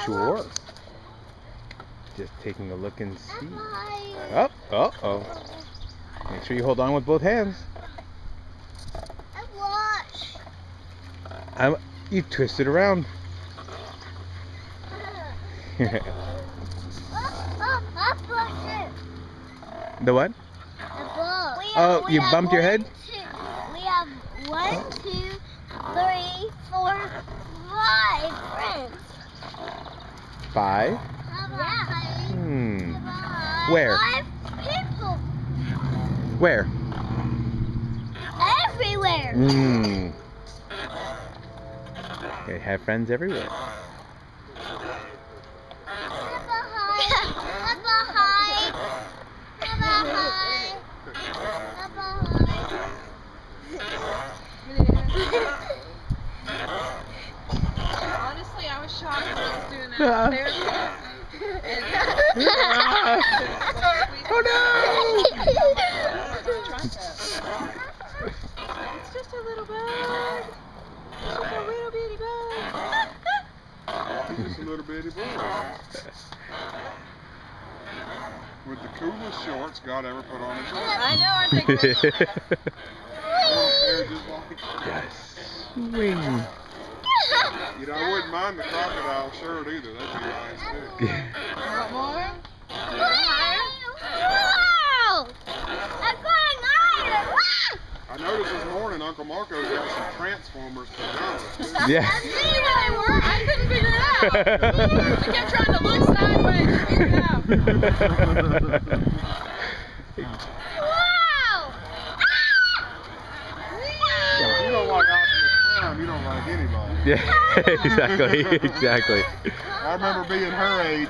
Sure. Just taking a look and see. Oh, uh-oh. Make sure you hold on with both hands. You twist it around. The what? Oh, you bumped your head? We have 1, 2, 3, 4, 5 friends. 5? Yeah. Where? 5 people. Where? Everywhere. They have friends everywhere. Honestly, I was shocked when I was doing that. Oh no! It's just a little bug. It's just a little bitty bug. Just a little bitty boy. With the coolest shorts God ever put on his head. I know, aren't they great? Yes. Swing. You know, I wouldn't mind the crocodile shirt either. That'd be nice too. Want more? Wow! I'm going higher! I noticed this morning Uncle Marco's got some Transformers pajamas too. Yeah. I knew where they were. I couldn't figure it out. I kept trying to look sideways to figure it out. Wow! You don't like Optimus Prime, you don't like anybody. Yeah, exactly. I remember being her age.